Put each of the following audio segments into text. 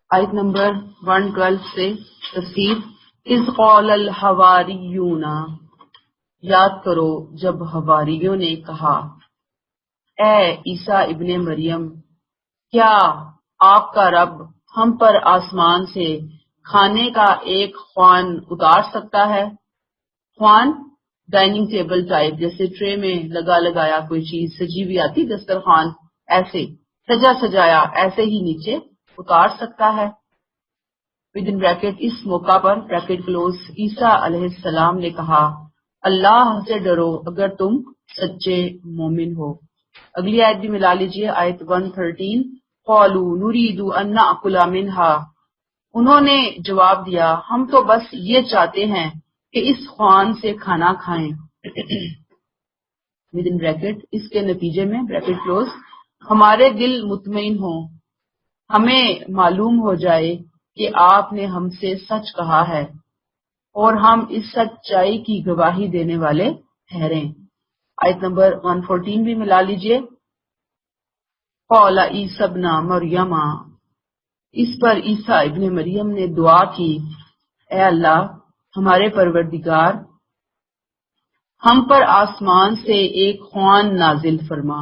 آیت نمبر 112 سے تفسیر۔ اذ قال الحواریون، یاد کرو جب حواریوں نے کہا، اے عیسیٰ ابن مریم، کیا آپ کا رب ہم پر آسمان سے کھانے کا ایک خوان اتار سکتا ہے؟ خوان ڈائننگ ٹیبل ٹائپ، جیسے ٹرے میں لگایا کوئی چیز سجی ہوئی آتی دسترخوان، ایسے سجایا ایسے ہی نیچے اتار سکتا ہے؟ ود ان بریکٹ، اس موقع پر بریکٹ کلوز، عیسیٰ علیہ السلام نے کہا، اللہ سے ڈرو اگر تم سچے مومن ہو۔ اگلی آیت بھی ملا لیجئے، آیت 113، قالوا نريد ان ناكل منها، انہوں نے جواب دیا ہم تو بس یہ چاہتے ہیں کہ اس خوان سے کھانا کھائیں۔ ود ان بریکٹ، اس کے نتیجے میں بریکٹ کلوز، ہمارے دل مطمئن ہوں، ہمیں معلوم ہو جائے کہ آپ نے ہم سے سچ کہا ہے اور ہم اس سچائی کی گواہی دینے والے ٹھہریں۔ آیت نمبر 114 بھی ملا لیجئے، قال عیسی ابن مریم، اس پر عیسیٰ ابن مریم نے دعا کی، اے اللہ ہمارے پروردگار، ہم پر آسمان سے ایک خوان نازل فرما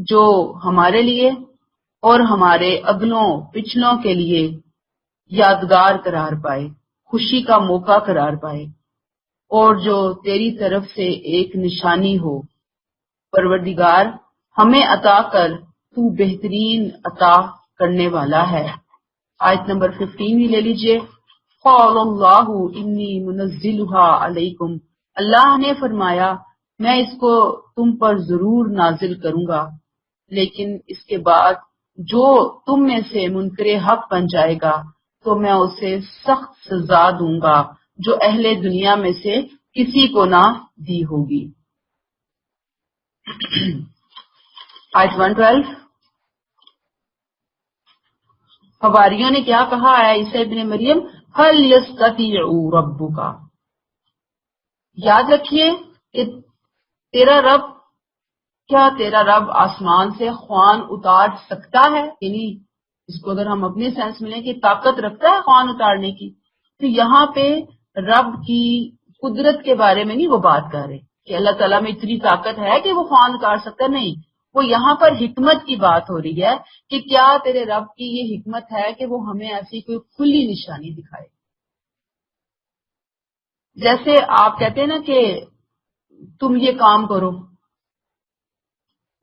جو ہمارے لیے اور ہمارے اگلوں پچھلوں کے لیے یادگار قرار پائے، خوشی کا موقع قرار پائے، اور جو تیری طرف سے ایک نشانی ہو۔ پروردگار ہمیں عطا کر، تو بہترین عطا کرنے والا ہے۔ آیت نمبر 15 بھی لے لیجئے، قال اللہ انی منزلها علیکم، اللہ نے فرمایا میں اس کو تم پر ضرور نازل کروں گا، لیکن اس کے بعد جو تم میں سے منکر حق بن جائے گا تو میں اسے سخت سزا دوں گا جو اہل دنیا میں سے کسی کو نہ دی ہوگی۔ آیت 112، حواریوں نے کیا کہا ہے عیسیٰ ابن مریم، هل یستطیع ربک، یاد رکھیے کہ تیرا رب آسمان سے خوان اتار سکتا ہے، یعنی اس کو اگر ہم اپنے سینس میں لیں کہ طاقت رکھتا ہے خوان اتارنے کی، تو یہاں پہ رب کی قدرت کے بارے میں نہیں وہ بات کر رہے کہ اللہ تعالیٰ میں اتنی طاقت ہے کہ وہ خوان اتار سکتا ہے، نہیں، وہ یہاں پر حکمت کی بات ہو رہی ہے کہ کیا تیرے رب کی یہ حکمت ہے کہ وہ ہمیں ایسی کوئی کھلی نشانی دکھائے۔ جیسے آپ کہتے ہیں نا کہ تم یہ کام کرو،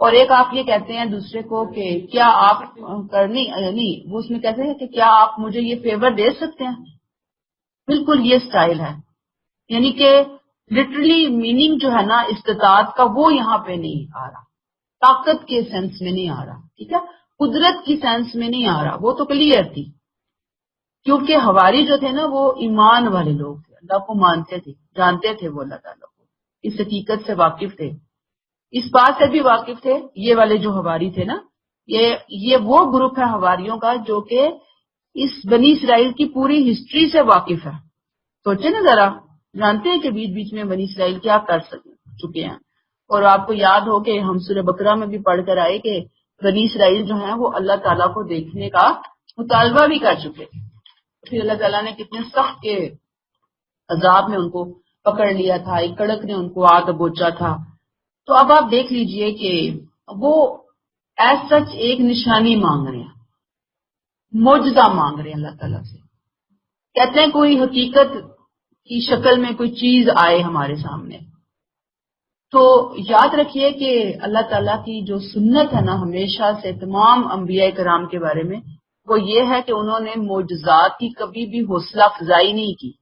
اور ایک آپ یہ کہتے ہیں دوسرے کو کہ کیا آپ نہیں، وہ اس میں کہتے ہیں کہ کیا آپ مجھے یہ فیور دے سکتے ہیں، بالکل یہ سٹائل ہے، یعنی کہ لٹرلی میننگ جو ہے نا استطاعت کا وہ یہاں پہ نہیں آ رہا، طاقت کے سینس میں نہیں آ رہا، ٹھیک ہے، قدرت کی سینس میں نہیں آ رہا، وہ تو کلیئر تھی، کیونکہ حواری جو تھے نا وہ ایمان والے لوگ تھے، اللہ کو مانتے تھے، جانتے تھے وہ اللہ تعالیٰ کو، اس حقیقت سے واقف تھے، اس بات سے بھی واقف تھے، یہ والے جو حواری تھے نا، یہ وہ گروپ ہے حواریوں کا جو کہ اس بنی اسرائیل کی پوری ہسٹری سے واقف ہے۔ سوچے نا ذرا، جانتے ہیں کہ بیچ بیچ میں بنی اسرائیل کیا کر چکے ہیں، اور آپ کو یاد ہو کہ ہم سورہ بقرہ میں بھی پڑھ کر آئے کہ بنی اسرائیل جو ہیں وہ اللہ تعالیٰ کو دیکھنے کا مطالبہ بھی کر چکے، پھر اللہ تعالیٰ نے کتنے سخت کے عذاب میں ان کو پکڑ لیا تھا، ایک کڑک نے ان کو آ دبوچا تھا۔ تو اب آپ دیکھ لیجئے کہ وہ ایز سچ ایک نشانی مانگ رہے ہیں، معجزہ مانگ رہے ہیں اللہ تعالیٰ سے، کہتے ہیں کوئی حقیقت کی شکل میں کوئی چیز آئے ہمارے سامنے۔ تو یاد رکھیے کہ اللہ تعالیٰ کی جو سنت ہے نا ہمیشہ سے تمام انبیاء کرام کے بارے میں، وہ یہ ہے کہ انہوں نے معجزات کی کبھی بھی حوصلہ افزائی نہیں کی،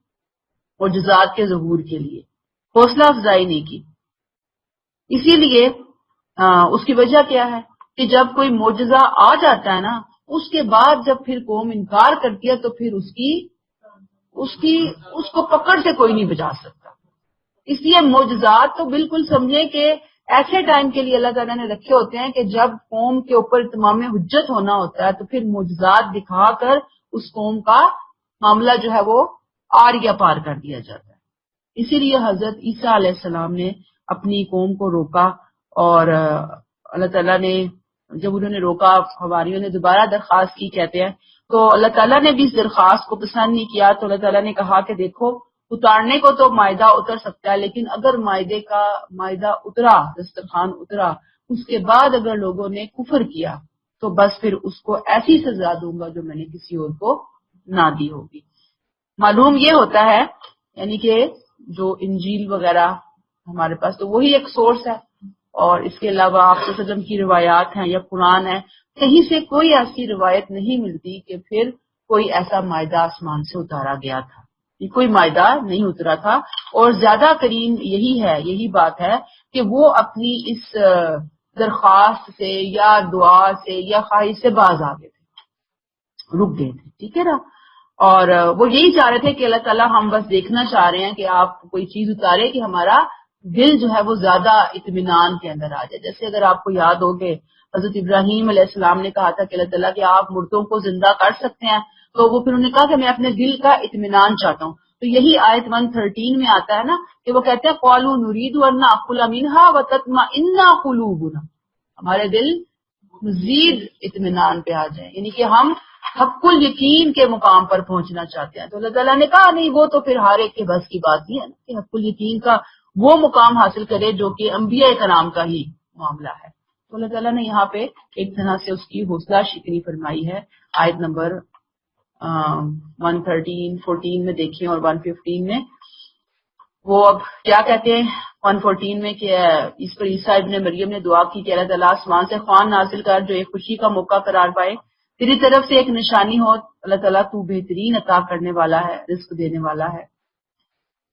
معجزات کے ظہور کے لیے حوصلہ افزائی نہیں کی۔ اسی لیے اس کی وجہ کیا ہے کہ جب کوئی معجزہ آ جاتا ہے نا، اس کے بعد جب پھر قوم انکار کرتی ہے تو پھر اس کو پکڑ سے کوئی نہیں بچا سکتا۔ اس لیے معجزات تو بالکل سمجھیں کہ ایسے ٹائم کے لیے اللہ تعالیٰ نے رکھے ہوتے ہیں کہ جب قوم کے اوپر اتمام حجت ہونا ہوتا ہے تو پھر معجزات دکھا کر اس قوم کا معاملہ جو ہے وہ آر یا پار کر دیا جاتا ہے۔ اسی لیے حضرت عیسیٰ علیہ السلام نے اپنی قوم کو روکا اور اللہ تعالیٰ نے جب انہوں نے روکا، حواریوں نے دوبارہ درخواست کی کہتے ہیں، تو اللہ تعالیٰ نے بھی اس درخواست کو پسند نہیں کیا. تو اللہ تعالیٰ نے کہا کہ دیکھو اتارنے کو تو معاہدہ اتر سکتا ہے، لیکن اگر معاہدہ اترا، دسترخوان اترا، اس کے بعد اگر لوگوں نے کفر کیا تو بس پھر اس کو ایسی سزا دوں گا جو میں نے کسی اور کو نہ دی ہوگی. معلوم یہ ہوتا ہے یعنی کہ جو انجیل وغیرہ ہمارے پاس تو وہی ایک سورس ہے، اور اس کے علاوہ آپ صلی اللہ علیہ وسلم کی روایات ہیں یا قرآن ہے، کہیں سے کوئی ایسی روایت نہیں ملتی کہ پھر کوئی ایسا معاہدہ آسمان سے اتارا گیا تھا. یہ کوئی معاہدہ نہیں اترا تھا، اور زیادہ کریم یہی بات ہے کہ وہ اپنی اس درخواست سے یا دعا سے یا خواہش سے باز آ گئے تھے، رک گئے تھے. ٹھیک ہے نا؟ اور وہ یہی چاہ رہے تھے کہ اللہ تعالیٰ ہم بس دیکھنا چاہ رہے ہیں کہ آپ کوئی چیز اتارے کہ ہمارا دل جو ہے وہ زیادہ اطمینان کے اندر آ جائے. جیسے اگر آپ کو یاد ہو کہ حضرت ابراہیم علیہ السلام نے کہا تھا کہ اللہ تعالیٰ کہ آپ مردوں کو زندہ کر سکتے ہیں، تو وہ پھر انہوں نے کہا کہ میں اپنے دل کا اطمینان چاہتا ہوں. تو یہی آیت 113 میں آتا ہے نا کہ وہ کہتے ہیں قالوا نريد ان ناكل منها وتطمئن قلوبنا، ہمارے دل مزید اطمینان پہ آ جائیں، یعنی کہ ہم حق الیقین کے مقام پر پہنچنا چاہتے ہیں. تو اللہ تعالیٰ نے کہا نہیں، وہ تو پھر ہر ایک کے بس کی بات نہیں ہے نا کہ حق الیقین کا وہ مقام حاصل کرے جو کہ انبیاء کرام کا ہی معاملہ ہے. تو اللہ تعالیٰ نے یہاں پہ ایک طرح سے اس کی حوصلہ شکنی فرمائی ہے. آیت نمبر 113 14 میں دیکھیں اور 115 میں وہ اب کیا کہتے ہیں 114 میں کہ اس پر عیسیٰ ابن مریم نے دعا کی کہ اللہ تعالیٰ آسمان سے خوان نازل کر جو ایک خوشی کا موقع قرار پائے، تیری طرف سے ایک نشانی ہو. اللہ تعالیٰ تو بہترین عطا کرنے والا ہے، رزق دینے والا ہے.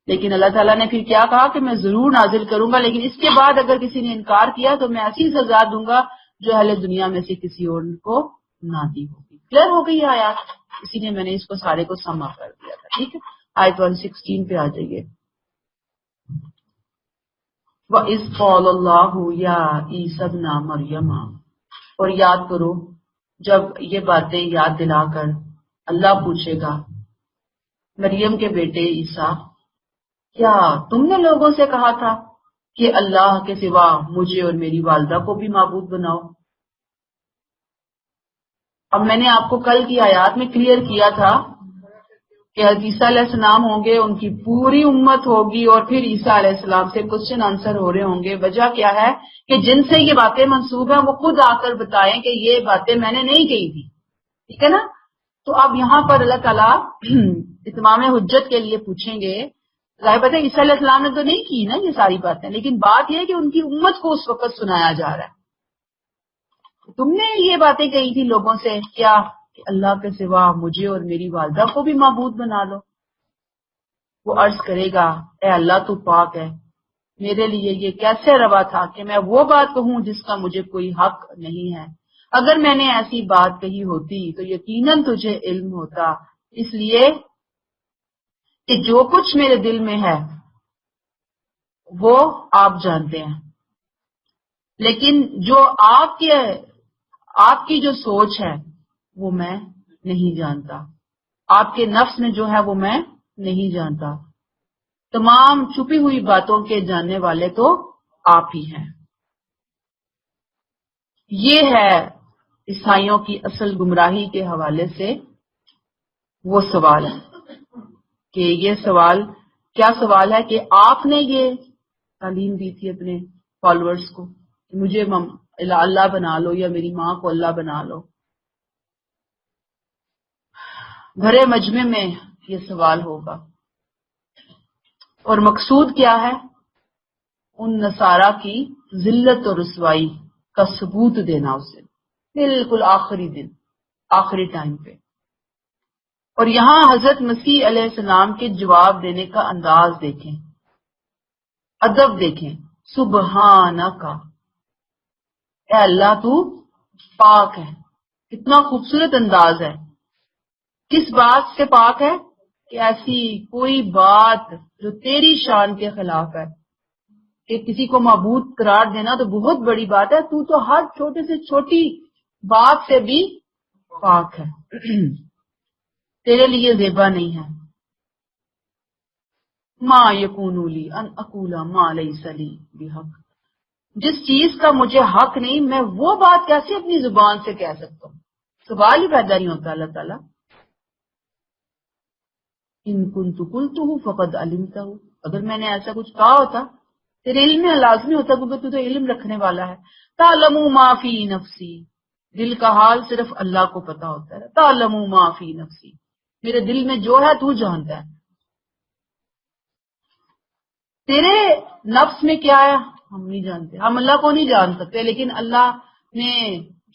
لیکن اللہ تعالیٰ نے پھر کیا کہا کہ میں ضرور نازل کروں گا، لیکن اس کے بعد اگر کسی نے انکار کیا تو میں ایسی سزا دوں گا جو اہل دنیا میں سے کسی اور کو نہ دی ہوگی. کلیئر ہو گئی آیات، اسی لیے میں نے اس کو سارے کو سما کر دیا تھا. ٹھیک ہے، آیت 116 پہ آ جائیے. وَإِذْ قَالَ اللَّهُ يَا عِيسَى ابْنَ مَرْيَمَ، اور یاد کرو جب یہ باتیں یاد دلا کر اللہ پوچھے گا مریم کے بیٹے عیسیٰ، کیا تم نے لوگوں سے کہا تھا کہ اللہ کے سوا مجھے اور میری والدہ کو بھی معبود بناؤ؟ اب میں نے آپ کو کل کی آیات میں کلیئر کیا تھا کہ عیسیٰ علیہ السلام ہوں گے، ان کی پوری امت ہوگی، اور پھر عیسیٰ علیہ السلام سے کوشچن آنسر ہو رہے ہوں گے. وجہ کیا ہے کہ جن سے یہ باتیں منسوب ہیں وہ خود آ کر بتائیں کہ یہ باتیں میں نے نہیں کہی تھی. ٹھیک ہے نا؟ تو اب یہاں پر اللہ تعالیٰ اتمام حجت کے لیے پوچھیں گے. ظاہر بات ہے عیسیٰ علیہ السلام نے تو نہیں کی نا یہ ساری باتیں، لیکن بات یہ ہے کہ ان کی امت کو اس وقت سنایا جا رہا ہے. تم نے یہ باتیں کہی تھی لوگوں سے کیا کہ اللہ کے سوا مجھے اور میری والدہ کو بھی معبود بنا لو. وہ عرض کرے گا اے اللہ تو پاک ہے، میرے لیے یہ کیسے روا تھا کہ میں وہ بات کہوں جس کا مجھے کوئی حق نہیں ہے. اگر میں نے ایسی بات کہی ہوتی تو یقیناً تجھے علم ہوتا، اس لیے کہ جو کچھ میرے دل میں ہے وہ آپ جانتے ہیں، لیکن جو آپ کی جو سوچ ہے وہ میں نہیں جانتا، آپ کے نفس میں جو ہے وہ میں نہیں جانتا. تمام چھپی ہوئی باتوں کے جاننے والے تو آپ ہی ہیں. یہ ہے عیسائیوں کی اصل گمراہی کے حوالے سے وہ سوال ہے کہ یہ سوال کیا سوال ہے کہ آپ نے یہ تعلیم دی تھی اپنے فالوورز کو کہ مجھے اللہ بنا لو یا میری ماں کو اللہ بنا لو. بھرے مجمع میں یہ سوال ہوگا، اور مقصود کیا ہے؟ ان نصارہ کی ذلت اور رسوائی کا ثبوت دینا اسے بالکل آخری دن، آخری ٹائم پہ. اور یہاں حضرت مسیح علیہ السلام کے جواب دینے کا انداز دیکھیں، ادب دیکھیں. سبحانک، اے اللہ تو پاک ہے. کتنا خوبصورت انداز ہے. کس بات سے پاک ہے؟ کہ ایسی کوئی بات جو تیری شان کے خلاف ہے. کہ کسی کو معبود قرار دینا تو بہت بڑی بات ہے، تو ہر چھوٹے سے چھوٹی بات سے بھی پاک ہے. تیرے لیے زیبا نہیں ہے. ما یکون لی ان اقول ما لیس لی بحق، جس چیز کا مجھے حق نہیں میں وہ بات کیسے اپنی زبان سے کہہ سکتا ہوں؟ سوال ہی پیدا نہیں ہوتا اللہ تعالیٰ. ان کنت قلتہ فقد علمتہ، اگر میں نے ایسا کچھ کہا ہوتا تیرے علم میں لازمی ہوتا، کیونکہ تو علم رکھنے والا ہے. تعلم ما فی نفسی، دل کا حال صرف اللہ کو پتا ہوتا ہے. تعلم ما فی نفسی، میرے دل میں جو ہے تو جانتا ہے. تیرے نفس میں کیا ہے ہم نہیں جانتے، ہم اللہ کو نہیں جان سکتے، لیکن اللہ نے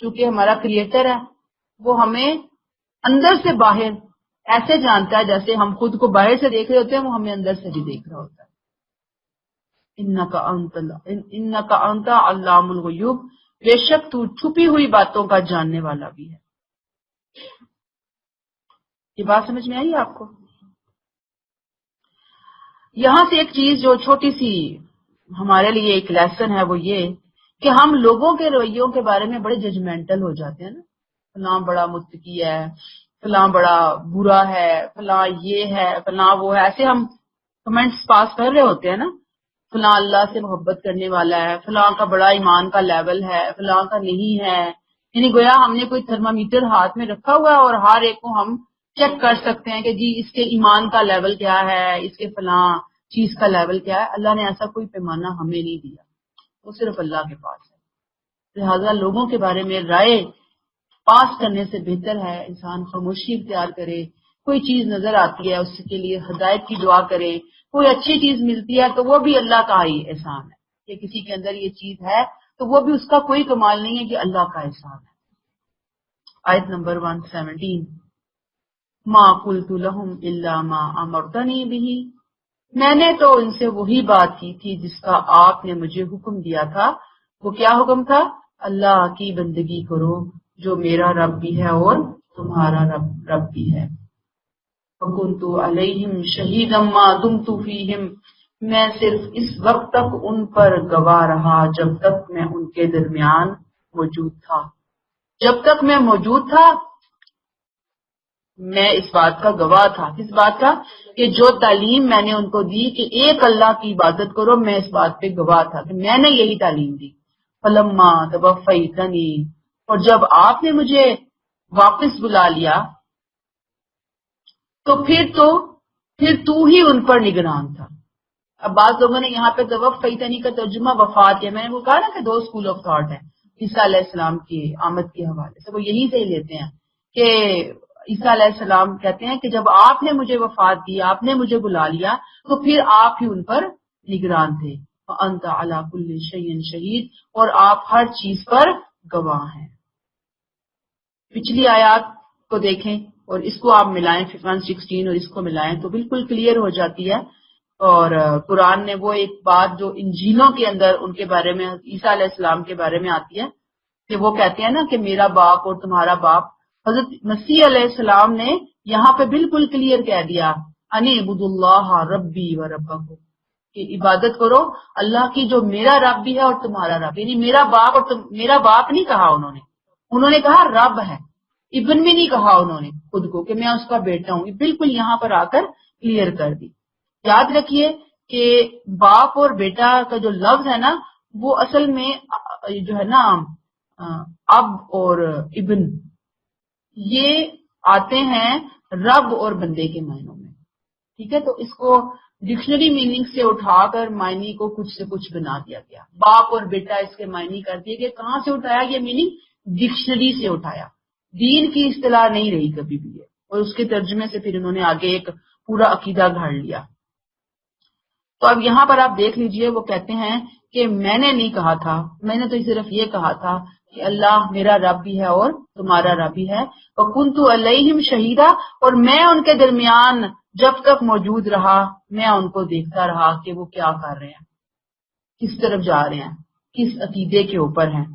چونکہ ہمارا کریٹر ہے وہ ہمیں اندر سے باہر ایسے جانتا ہے جیسے ہم خود کو باہر سے دیکھ رہے ہوتے ہیں، وہ ہمیں اندر سے بھی دیکھ رہا ہوتا ہے. انکا انت علام الغیوب، بے شک تو چھپی ہوئی باتوں کا جاننے والا بھی ہے. یہ بات سمجھ میں آئی آپ کو؟ یہاں سے ایک چیز جو چھوٹی سی ہمارے لیے ایک لیسن ہے وہ یہ کہ ہم لوگوں کے رویوں کے بارے میں بڑے ججمنٹل ہو جاتے ہیں نا. فلاں بڑا متقی ہے، فلاں بڑا برا ہے، فلاں یہ ہے، فلاں وہ ہے، ایسے ہم کمنٹس پاس کر رہے ہوتے ہیں نا. فلاں اللہ سے محبت کرنے والا ہے، فلاں کا بڑا ایمان کا لیول ہے، فلاں کا نہیں ہے. یعنی گویا ہم نے کوئی تھرمامیٹر ہاتھ میں رکھا ہوا ہے اور ہر ایک کو ہم چیک کر سکتے ہیں کہ جی اس کے ایمان کا لیول کیا ہے، اس کے فلاں چیز کا لیول کیا ہے. اللہ نے ایسا کوئی پیمانہ ہمیں نہیں دیا، وہ صرف اللہ کے پاس ہے. لہذا لوگوں کے بارے میں رائے پاس کرنے سے بہتر ہے انسان خاموشی اختیار کرے. کوئی چیز نظر آتی ہے اس کے لیے ہدایت کی دعا کرے، کوئی اچھی چیز ملتی ہے تو وہ بھی اللہ کا ہی احسان ہے کہ کسی کے اندر یہ چیز ہے تو وہ بھی اس کا کوئی کمال نہیں ہے کہ اللہ کا احسان ہے. آیت نمبر 117 ما قلت لهم الا ما امرتنی به، میں نے تو ان سے وہی بات کی تھی جس کا آپ نے مجھے حکم دیا تھا. وہ کیا حکم تھا؟ اللہ کی بندگی کرو جو میرا رب بھی ہے اور تمہارا رب بھی ہے. وَكُنْتُ عَلَيْهِمْ شَهِيدًا مَا دُمْتُ فِيهِمْ، میں صرف اس وقت تک ان پر گواہ رہا جب تک میں ان کے درمیان موجود تھا. جب تک میں موجود تھا میں اس بات کا گواہ تھا. کس بات کا؟ کہ جو تعلیم میں نے ان کو دی کہ ایک اللہ کی عبادت کرو، میں اس بات پہ گواہ تھا کہ میں نے یہی تعلیم دی. فلما توفیتنی، اور جب آپ نے مجھے واپس بلا لیا تو پھر تو ہی ان پر نگران تھا. اب بعض لوگوں نے یہاں پہ توفیتنی کا ترجمہ وفات کیا. میں نے وہ کہا نا کہ دو اسکول آف تھاٹ ہیں عیسیٰ علیہ السلام کی آمد کے حوالے سے، وہ یہی سے ہی لیتے ہیں کہ عیسیٰ علیہ السلام کہتے ہیں کہ جب آپ نے مجھے وفات دی، آپ نے مجھے بلا لیا تو پھر آپ ہی ان پر نگران تھے. وَأَنْتَ عَلَىٰ كُلِّ شَيْءٍ شَهِيدٌ، اور آپ ہر چیز پر گواہ ہیں. پچھلی آیات کو دیکھیں اور اس کو آپ ملائیں، 116 اور اس کو ملائیں تو بالکل کلیئر ہو جاتی ہے. اور قرآن نے وہ ایک بات جو انجیلوں کے اندر ان کے بارے میں عیسیٰ علیہ السلام کے بارے میں آتی ہے کہ وہ کہتے ہیں نا کہ میرا باپ اور تمہارا باپ، حضرت مسیح علیہ السلام نے یہاں پہ بالکل کلیئر کہہ دیا انی عبد اللہ ربی و ربکم، کہ عبادت کرو اللہ کی جو میرا رب بھی ہے اور تمہارا رب. یعنی میرا باپ اور میرا باپ نہیں کہا انہوں نے کہا رب ہے. ابن بھی نہیں کہا انہوں نے خود کو کہ میں اس کا بیٹا ہوں. بالکل یہاں پر آ کر کلیئر کر دی. یاد رکھیے کہ باپ اور بیٹا کا جو لفظ ہے نا وہ اصل میں جو ہے نا اب اور ابن یہ آتے ہیں رب اور بندے کے معنوں میں. ٹھیک ہے، تو اس کو ڈکشنری میننگ سے اٹھا کر معنی کو کچھ سے کچھ بنا دیا گیا. باپ اور بیٹا اس کے معنی کر دیے کہ کہاں سے اٹھایا یہ میننگ؟ ڈکشنری سے اٹھایا. دین کی اصطلاح نہیں رہی کبھی بھی، اور اس کے ترجمے سے پھر انہوں نے آگے ایک پورا عقیدہ گھڑ لیا. تو اب یہاں پر آپ دیکھ لیجئے وہ کہتے ہیں کہ میں نے نہیں کہا تھا، میں نے تو صرف یہ کہا تھا کہ اللہ میرا رب بھی ہے اور تمہارا رب بھی ہے. وَكُنْتُ عَلَيْهِمْ شَهِيدًا، اور میں ان کے درمیان جب تک موجود رہا میں ان کو دیکھتا رہا کہ وہ کیا کر رہے ہیں، کس طرف جا رہے ہیں، کس عقیدے کے اوپر ہیں،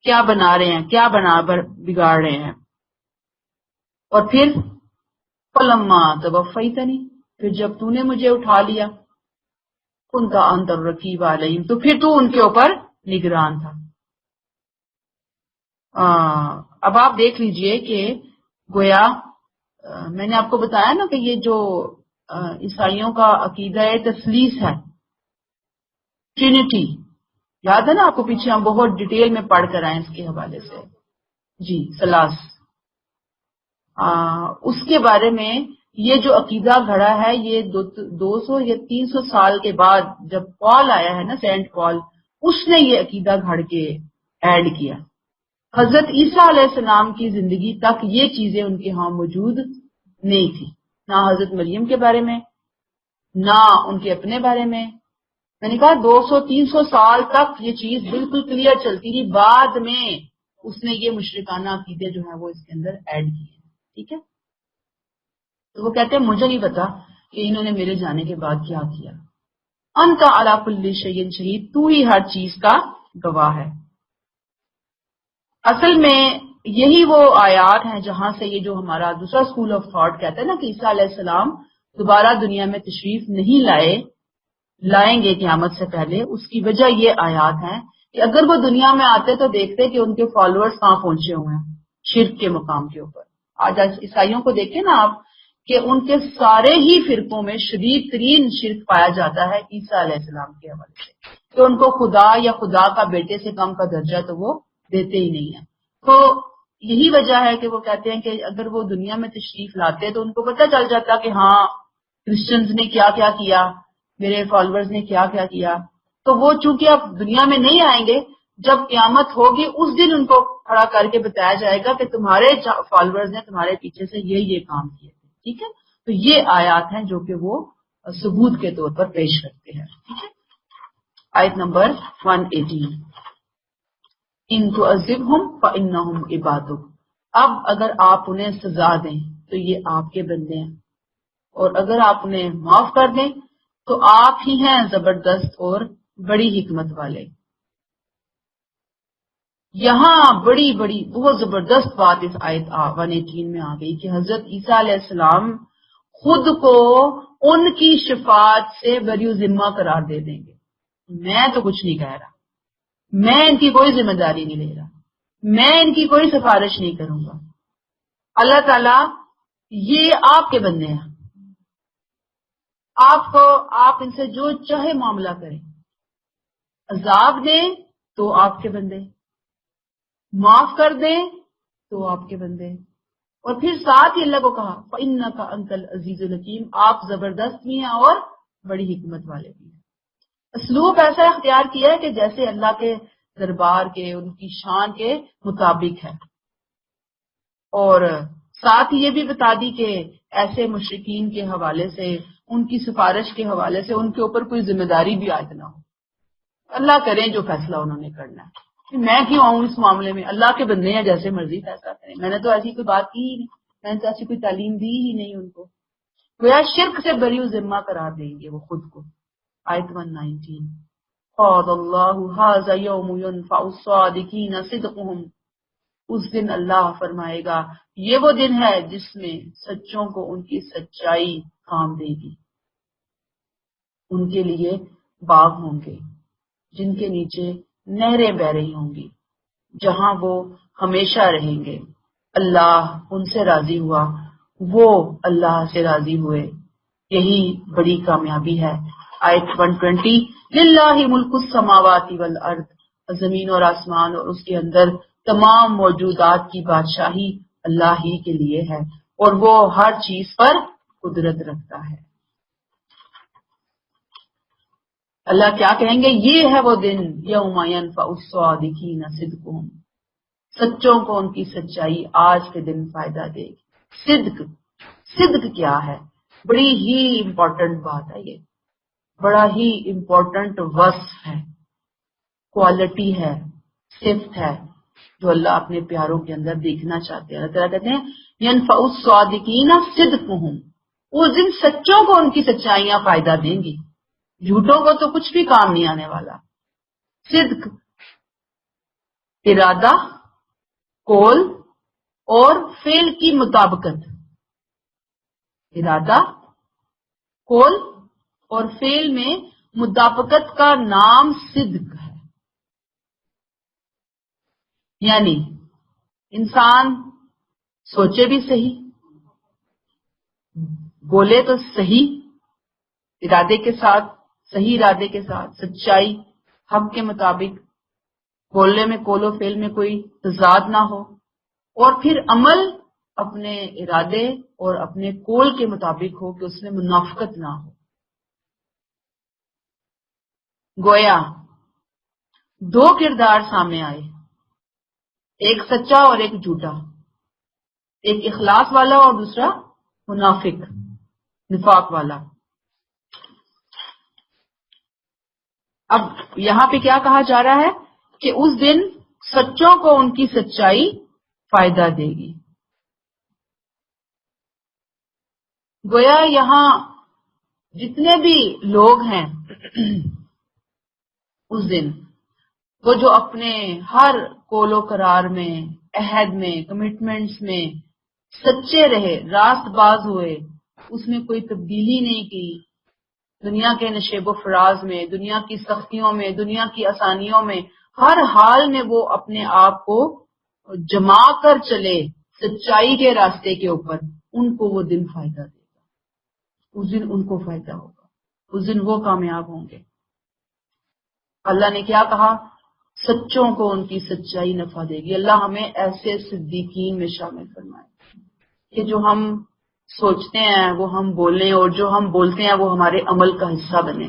کیا بنا رہے ہیں، کیا بنا کر بگاڑ رہے ہیں. اور پھر فَلَمَّا تَوَفَّيْتَنِي، پھر جب تو نے مجھے اٹھا لیا، كُنْتَ أَنْتَ الرَّقِيبُ عَلَيْهِمْ، تو پھر تو ان کے اوپر نگران تھا. اب آپ دیکھ لیجئے کہ گویا میں نے آپ کو بتایا نا کہ یہ جو عیسائیوں کا عقیدہ تثلیث ہے، ٹرینٹی، یاد ہے نا آپ کو، پیچھے ہم بہت ڈیٹیل میں پڑھ کر آئے اس کے حوالے سے. جی سلاس، اس کے بارے میں یہ جو عقیدہ گھڑا ہے یہ 200 یا 300 سال کے بعد جب پال آیا ہے نا، سینٹ پال، اس نے یہ عقیدہ گھڑ کے ایڈ کیا. حضرت عیسیٰ علیہ السلام کی زندگی تک یہ چیزیں ان کے ہاں موجود نہیں تھی، نہ حضرت مریم کے بارے میں، نہ ان کے اپنے بارے میں. میں نے کہا 200-300 سال تک یہ چیز بالکل کلیئر چلتی رہی، بعد میں اس نے یہ مشرکانہ عقیدے جو ہیں وہ اس کے اندر ایڈ کیے. ٹھیک ہے، تو وہ کہتے ہیں مجھے نہیں پتا کہ انہوں نے میرے جانے کے بعد کیا کیا. انت علی کل شیء شہید، تو ہی ہر چیز کا گواہ ہے. اصل میں یہی وہ آیات ہیں جہاں سے یہ جو ہمارا دوسرا اسکول آف تھاٹ کہتا ہے نا کہ عیسیٰ علیہ السلام دوبارہ دنیا میں تشریف نہیں لائیں گے قیامت سے پہلے. اس کی وجہ یہ آیات ہیں کہ اگر وہ دنیا میں آتے تو دیکھتے کہ ان کے فالوورز کہاں پہنچے ہوئے ہیں شرک کے مقام کے اوپر. آج عیسائیوں کو دیکھیں نا آپ کہ ان کے سارے ہی فرقوں میں شدید ترین شرک پایا جاتا ہے عیسیٰ علیہ السلام کے حوالے سے، کہ ان کو خدا یا خدا کا بیٹے سے کم کا درجہ تو وہ دیتے ہی نہیں ہیں. تو یہی وجہ ہے کہ وہ کہتے ہیں کہ اگر وہ دنیا میں تشریف لاتے تو ان کو پتہ چل جاتا کہ ہاں کرسچنز نے کیا کیا کیا، میرے فالوورز نے کیا کیا کیا. تو وہ چونکہ اب دنیا میں نہیں آئیں گے، جب قیامت ہوگی اس دن ان کو کھڑا کر کے بتایا جائے گا کہ تمہارے فالوورز نے تمہارے پیچھے سے یہ کام کیے تھے. ٹھیک ہے، تو یہ آیات ہیں جو کہ وہ ثبوت کے طور پر پیش کرتے ہیں. ٹھیک ہے، آیت نمبر 118، ان تعذبہم فانہم عبادک. اب اگر آپ انہیں سزا دیں تو یہ آپ کے بندے ہیں، اور اگر آپ انہیں معاف کر دیں تو آپ ہی ہیں زبردست اور بڑی حکمت والے. یہاں بڑی بہت زبردست بات اس آیت 118 میں آ گئی کہ حضرت عیسیٰ علیہ السلام خود کو ان کی شفاعت سے بری ذمہ قرار دے دیں گے. میں تو کچھ نہیں کہہ رہا، میں ان کی کوئی ذمہ داری نہیں لے رہا، میں ان کی کوئی سفارش نہیں کروں گا. اللہ تعالیٰ یہ آپ کے بندے ہیں، آپ ان سے جو چاہے معاملہ کریں، عذاب دیں تو آپ کے بندے، معاف کر دیں تو آپ کے بندے. اور پھر ساتھ ہی اللہ کو کہا فَإِنَّكَ أَنْتَ الْعَزِيزُ الْحَكِيمُ، آپ زبردست بھی ہیں اور بڑی حکمت والے بھی ہیں. اسلوب ایسا اختیار کیا ہے کہ جیسے اللہ کے دربار کے ان کی شان کے مطابق ہے، اور ساتھ ہی یہ بھی بتا دی کہ ایسے مشرکین کے حوالے سے، ان کی سفارش کے حوالے سے ان کے اوپر کوئی ذمہ داری بھی عائد نہ ہو. اللہ کریں جو فیصلہ انہوں نے کرنا ہے، میں کیوں آؤں اس معاملے میں، اللہ کے بندے ہیں، جیسے مرضی فیصلہ کریں. میں نے تو ایسی کوئی بات کی ہی نہیں، میں نے تو ایسی کوئی تعلیم دی ہی نہیں ان کو. گویا شرک سے بری ذمہ قرار دیں گے وہ خود کو. آیت 119، قال اللہ ھذا یوم ینفع الصادقین صدقہم. اس دن اللہ فرمائے گا یہ وہ دن ہے جس میں سچوں کو ان کی سچائی کام دے گی. ان کے لیے باغ ہوں گے جن کے نیچے نہریں بہ رہی ہوں گی، جہاں وہ ہمیشہ رہیں گے. اللہ ان سے راضی ہوا، وہ اللہ سے راضی ہوئے، یہی بڑی کامیابی ہے. آیت 120، للہ ملک السماوات والارض، زمین اور آسمان اور اس کے اندر تمام موجودات کی بادشاہی اللہ ہی کے لیے ہے، اور وہ ہر چیز پر قدرت رکھتا ہے. اللہ کیا کہیں گے، یہ ہے وہ دن یوم ینفع الصادقین صدقہم، سچوں کو ان کی سچائی آج کے دن فائدہ دے گی. صدق کیا ہے؟ بڑی ہی امپورٹنٹ بات ہے، یہ بڑا ہی امپورٹنٹ وصف ہے، کوالٹی ہے، صفت ہے جو اللہ اپنے پیاروں کے اندر دیکھنا چاہتے ہیں. اللہ تعالیٰ کہتے ہیں ینفع الصادقین صدقہم، اس دن سچوں کو ان کی سچائیاں فائدہ دیں گی، جھوٹوں کو تو کچھ بھی کام نہیں آنے والا. صدق ارادہ، قول اور فعل کی مطابقت، ارادہ، قول اور فعل میں مطابقت کا نام صدق ہے. یعنی انسان سوچے بھی صحیح، بولے تو صحیح ارادے کے ساتھ، صحیح ارادے کے ساتھ، سچائی حق کے مطابق، بولنے میں قول و فعل میں کوئی تضاد نہ ہو، اور پھر عمل اپنے ارادے اور اپنے قول کے مطابق ہو کہ اس میں منافقت نہ ہو۔ گویا دو کردار سامنے آئے، ایک سچا اور ایک جھوٹا، ایک اخلاص والا اور دوسرا منافق نفاق والا۔ اب یہاں پہ کیا کہا جا رہا ہے کہ اس دن سچوں کو ان کی سچائی فائدہ دے گی۔ گویا یہاں جتنے بھی لوگ ہیں اس دن وہ جو اپنے ہر قول و قرار میں، عہد میں، کمٹمنٹس میں سچے رہے، راست باز ہوئے، اس میں کوئی تبدیلی نہیں کی، دنیا کے نشیب و فراز میں، دنیا کی سختیوں میں، دنیا کی آسانیوں میں، ہر حال میں وہ اپنے آپ کو جما کر چلے سچائی کے راستے کے اوپر، ان کو وہ دن فائدہ دے گا، اس دن ان کو فائدہ ہوگا، اس دن وہ کامیاب ہوں گے۔ اللہ نے کیا کہا؟ سچوں کو ان کی سچائی نفع دے گی۔ اللہ ہمیں ایسے صدیقین میں شامل فرمائے کہ جو ہم سوچتے ہیں وہ ہم بولیں، اور جو ہم بولتے ہیں وہ ہمارے عمل کا حصہ بنے۔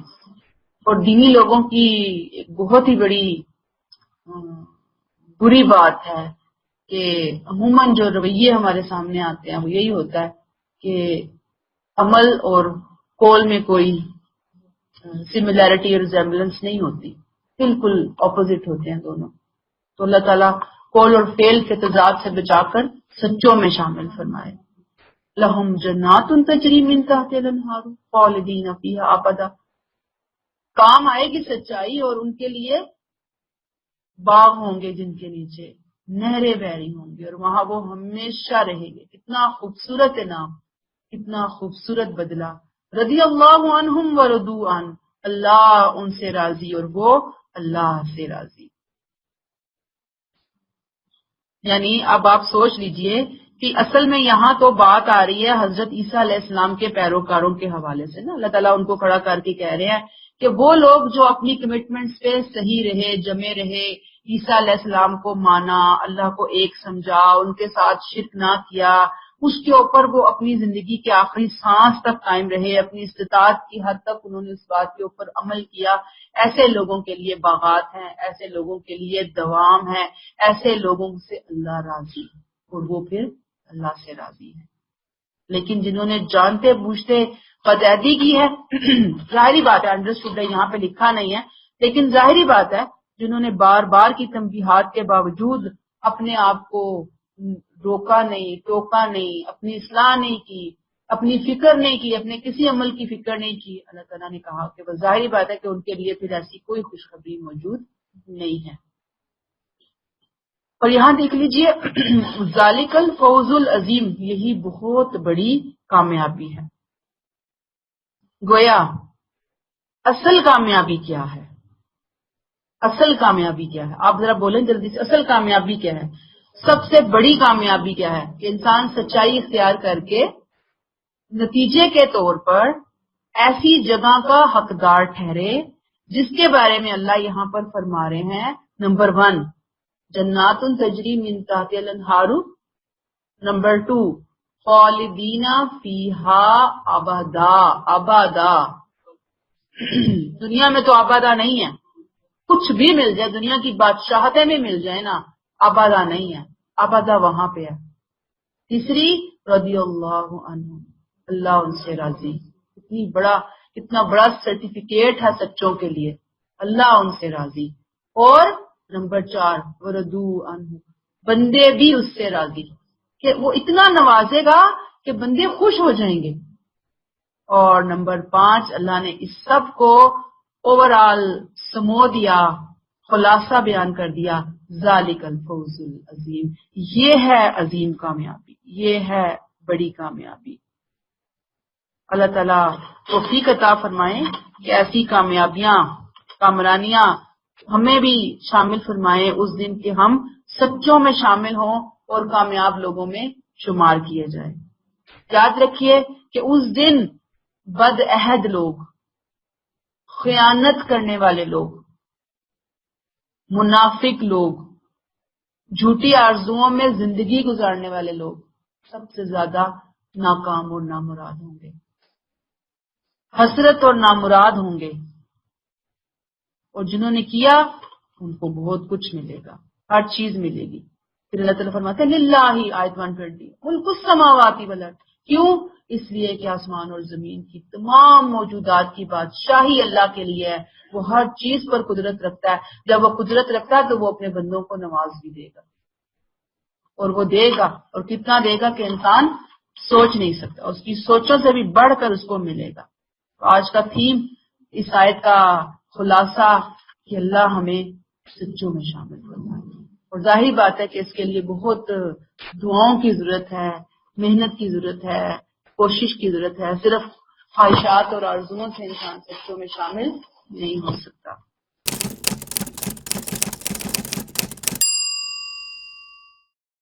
اور دینی لوگوں کی ایک بہت ہی بڑی بری بات ہے کہ عموماً جو رویے ہمارے سامنے آتے ہیں وہ یہی ہوتا ہے کہ عمل اور قول میں کوئی سملیرٹی اور ریزیمبلنس نہیں ہوتی، بالکل اپوزٹ ہوتے ہیں دونوں۔ تو اللہ تعالیٰ قول اور فعل کے تضاد سے بچا کر سچوں میں شامل فرمائے۔ لہم جنات تجری من تحتها الانہار خالدین فیہا ابدا، کام آئے گی سچائی اور ان کے لیے باغ ہوں گے جن کے نیچے نہریں بہ رہی ہوں گی، اور وہاں وہ ہمیشہ رہیں گے۔ کتنا خوبصورت نام، کتنا خوبصورت بدلہ۔ رضی اللہ عنہم ورضوا عنہ، اللہ ان سے راضی اور وہ اللہ سے راضی۔ یعنی اب آپ سوچ لیجئے کہ اصل میں یہاں تو بات آ رہی ہے حضرت عیسیٰ علیہ السلام کے پیروکاروں کے حوالے سے نا، اللہ تعالیٰ ان کو کھڑا کر کے کہہ رہے ہیں کہ وہ لوگ جو اپنی کمٹمنٹس پہ صحیح رہے، جمے رہے، عیسیٰ علیہ السلام کو مانا، اللہ کو ایک سمجھا، ان کے ساتھ شرک نہ کیا، اس کے اوپر وہ اپنی زندگی کے آخری سانس تک قائم رہے، اپنی استطاعت کی حد تک انہوں نے اس بات کے اوپر عمل کیا، ایسے لوگوں کے لیے باغات ہیں، ایسے لوگوں کے لیے دوام ہے، ایسے لوگوں سے اللہ راضی ہے اور وہ پھر اللہ سے راضی ہے۔ لیکن جنہوں نے جانتے بوجھتے قدعتی کی ہے، ظاہری بات ہے، انڈرسٹوڈ ہے، یہاں پہ لکھا نہیں ہے، لیکن ظاہری بات ہے جنہوں نے بار بار کی تنبیہات کے باوجود اپنے آپ کو روکا نہیں، ٹوکا نہیں، اپنی اصلاح نہیں کی، اپنی فکر نہیں کی، اپنے کسی عمل کی فکر نہیں کی، اللہ تعالیٰ نے کہا کہ بس ظاہری بات ہے کہ ان کے لیے پھر ایسی کوئی خوشخبری موجود نہیں ہے۔ اور یہاں دیکھ لیجئے ذالک الفوز العظیم، یہی بہت بڑی کامیابی ہے۔ گویا اصل کامیابی کیا ہے؟ اصل کامیابی کیا ہے؟ آپ ذرا بولیں جلدی سے، اصل کامیابی کیا ہے؟ سب سے بڑی کامیابی کیا ہے؟ کہ انسان سچائی اختیار کر کے نتیجے کے طور پر ایسی جگہ کا حقدار ٹھہرے جس کے بارے میں اللہ یہاں پر فرما رہے ہیں، نمبر 1 جنات تجری من تحتها الانہار، نمبر 2 خالدین فیہا ابدا۔ ابدا دنیا میں تو ابدا نہیں ہے، کچھ بھی مل جائے، دنیا کی بادشاہتیں بھی مل جائے نا، ابدا نہیں ہے، ابدا وہاں پہ ہے۔ تیسری رضی اللہ عنہ، اللہ ان سے راضی۔ کتنا بڑا سرٹیفکیٹ ہے سچوں کے لیے، اللہ ان سے راضی۔ اور نمبر 4 ورضوا عنہ، بندے بھی اس سے راضی، کہ وہ اتنا نوازے گا کہ بندے خوش ہو جائیں گے۔ اور نمبر 5 اللہ نے اس سب کو اوورآل سمو دیا، خلاصہ بیان کر دیا، ذالک الفوز العظیم، یہ ہے عظیم کامیابی، یہ ہے بڑی کامیابی۔ اللہ تعالیٰ توفیق عطا فرمائیں کہ ایسی کامیابیاں، کامرانیاں ہمیں بھی شامل فرمائیں اس دن کہ ہم سچوں میں شامل ہوں اور کامیاب لوگوں میں شمار کیے جائیں۔ یاد رکھیے کہ اس دن بد عہد لوگ، خیانت کرنے والے لوگ، منافق لوگ، جھوٹی آرزوؤں میں زندگی گزارنے والے لوگ سب سے زیادہ ناکام اور نامراد ہوں گے، حسرت اور نامراد ہوں گے، اور جنہوں نے کیا ان کو بہت کچھ ملے گا، ہر چیز ملے گی۔ پھر اللہ تعالیٰ فرماتے ہیں للہ، آیت 120، ملک السماوات والارض، کیوں؟ اس لیے کہ آسمان اور زمین کی تمام موجودات کی بادشاہی اللہ کے لیے ہے، وہ ہر چیز پر قدرت رکھتا ہے، جب وہ قدرت رکھتا ہے تو وہ اپنے بندوں کو نواز بھی دے گا، اور وہ دے گا، اور کتنا دے گا کہ انسان سوچ نہیں سکتا، اس کی سوچوں سے بھی بڑھ کر اس کو ملے گا۔ تو آج کا تھیم، اس آیت کا خلاصہ کہ اللہ ہمیں سچوں میں شامل کرنا ہے، اور ظاہر بات ہے کہ اس کے لیے بہت دعاؤں کی ضرورت ہے، محنت کی ضرورت ہے، کوشش کی ضرورت ہے، صرف خواہشات اور آرزوؤں سے انسان سچوں میں شامل نہیں ہو سکتا۔